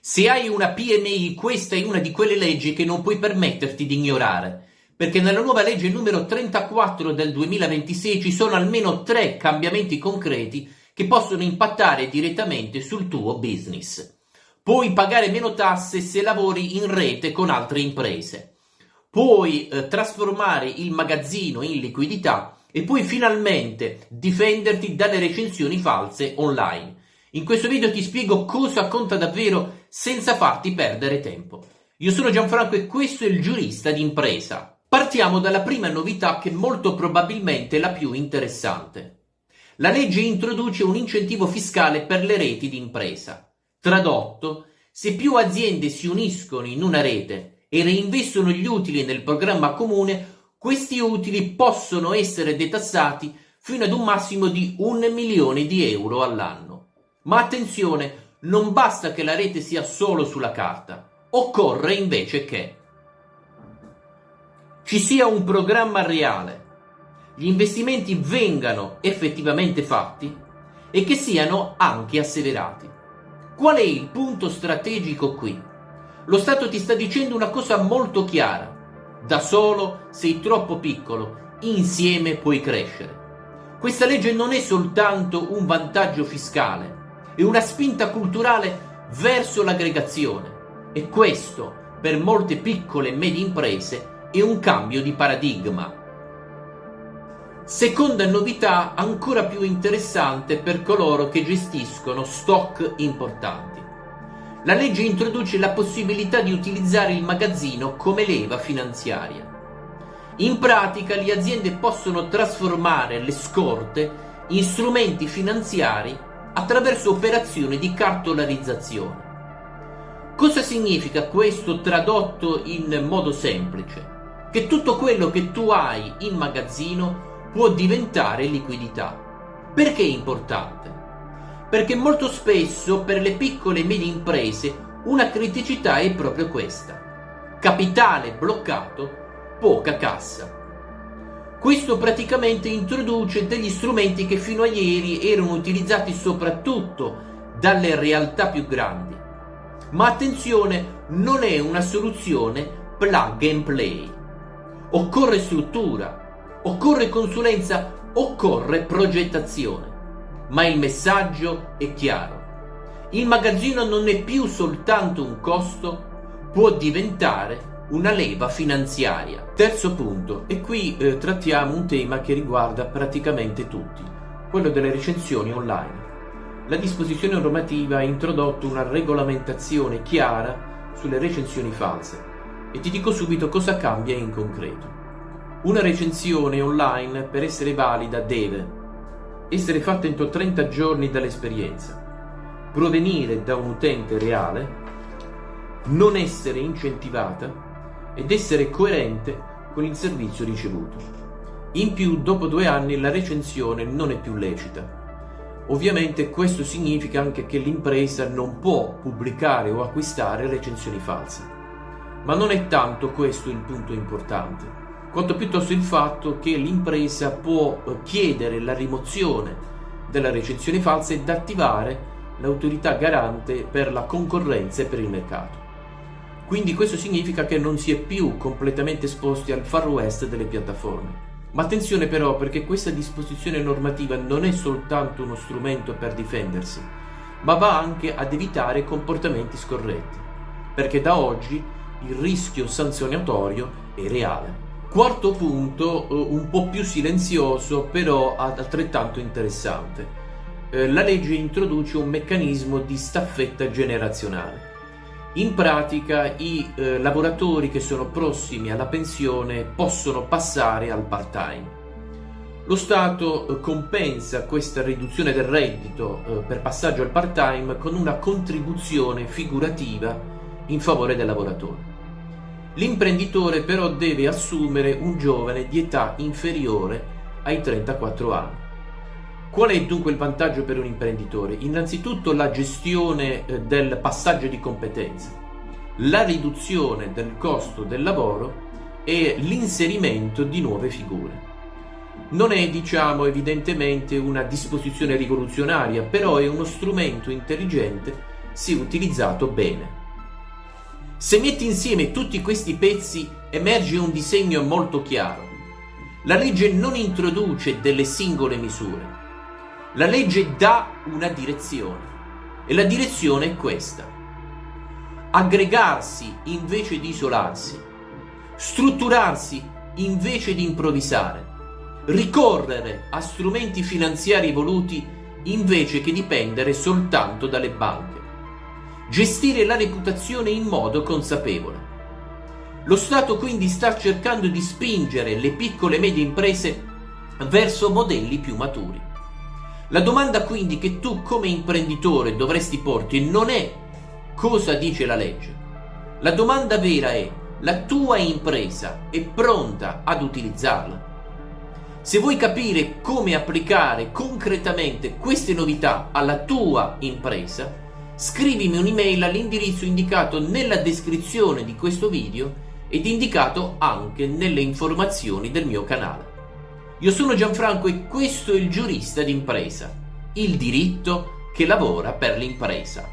Se hai una PMI, questa è una di quelle leggi che non puoi permetterti di ignorare, perché nella nuova legge numero 34 del 2026 ci sono almeno 3 cambiamenti concreti che possono impattare direttamente sul tuo business. Puoi pagare meno tasse se lavori in rete con altre imprese. Puoi trasformare il magazzino in liquidità e puoi finalmente difenderti dalle recensioni false online. In questo video ti spiego cosa conta davvero senza farti perdere tempo. Io sono Gianfranco e questo è il Giurista d'Impresa. Partiamo dalla prima novità che molto probabilmente è la più interessante. La legge introduce un incentivo fiscale per le reti d'impresa. Tradotto, se più aziende si uniscono in una rete e reinvestono gli utili nel programma comune, questi utili possono essere detassati fino ad un massimo di 1 milione di euro all'anno. Ma attenzione, non basta che la rete sia solo sulla carta, occorre invece che ci sia un programma reale, gli investimenti vengano effettivamente fatti e che siano anche asseverati. Qual è il punto strategico qui? Lo Stato ti sta dicendo una cosa molto chiara: da solo sei troppo piccolo, insieme puoi crescere. Questa legge non è soltanto un vantaggio fiscale, è una spinta culturale verso l'aggregazione e questo, per molte piccole e medie imprese, è un cambio di paradigma. Seconda novità ancora più interessante per coloro che gestiscono stock importanti. La legge introduce la possibilità di utilizzare il magazzino come leva finanziaria. In pratica le aziende possono trasformare le scorte in strumenti finanziari attraverso operazioni di cartolarizzazione. Cosa significa questo tradotto in modo semplice? Che tutto quello che tu hai in magazzino può diventare liquidità. Perché è importante? Perché molto spesso per le piccole e medie imprese una criticità è proprio questa: capitale bloccato, poca cassa. Questo praticamente introduce degli strumenti che fino a ieri erano utilizzati soprattutto dalle realtà più grandi. Ma attenzione, non è una soluzione plug and play. Occorre struttura, occorre consulenza, occorre progettazione. Ma il messaggio è chiaro. Il magazzino non è più soltanto un costo, può diventare una leva finanziaria. Terzo punto, e qui trattiamo un tema che riguarda praticamente tutti, quello delle recensioni online. La disposizione normativa ha introdotto una regolamentazione chiara sulle recensioni false e ti dico subito cosa cambia in concreto. Una recensione online, per essere valida, deve essere fatta entro 30 giorni dall'esperienza, provenire da un utente reale, non essere incentivata ed essere coerente con il servizio ricevuto. In più, dopo 2 anni la recensione non è più lecita. Ovviamente questo significa anche che l'impresa non può pubblicare o acquistare recensioni false. Ma non è tanto questo il punto importante, quanto piuttosto il fatto che l'impresa può chiedere la rimozione della recensione falsa ed attivare l'autorità garante per la concorrenza e per il mercato. Quindi questo significa che non si è più completamente esposti al far west delle piattaforme. Ma attenzione però, perché questa disposizione normativa non è soltanto uno strumento per difendersi, ma va anche ad evitare comportamenti scorretti, perché da oggi il rischio sanzionatorio è reale. Quarto punto, un po' più silenzioso, però altrettanto interessante. La legge introduce un meccanismo di staffetta generazionale. In pratica i lavoratori che sono prossimi alla pensione possono passare al part-time. Lo Stato compensa questa riduzione del reddito per passaggio al part-time con una contribuzione figurativa in favore del lavoratore. L'imprenditore però deve assumere un giovane di età inferiore ai 34 anni. Qual è dunque il vantaggio per un imprenditore? Innanzitutto la gestione del passaggio di competenze, la riduzione del costo del lavoro e l'inserimento di nuove figure. Non è, evidentemente una disposizione rivoluzionaria, però è uno strumento intelligente se utilizzato bene. Se metti insieme tutti questi pezzi emerge un disegno molto chiaro. La legge non introduce delle singole misure. La legge dà una direzione e la direzione è questa: aggregarsi invece di isolarsi, strutturarsi invece di improvvisare, ricorrere a strumenti finanziari evoluti invece che dipendere soltanto dalle banche, gestire la reputazione in modo consapevole. Lo Stato quindi sta cercando di spingere le piccole e medie imprese verso modelli più maturi. La domanda quindi che tu come imprenditore dovresti porti non è cosa dice la legge. La domanda vera è: la tua impresa è pronta ad utilizzarla? Se vuoi capire come applicare concretamente queste novità alla tua impresa, scrivimi un'email all'indirizzo indicato nella descrizione di questo video ed indicato anche nelle informazioni del mio canale. Io sono Gianfranco e questo è il Giurista d'Impresa, il diritto che lavora per l'impresa.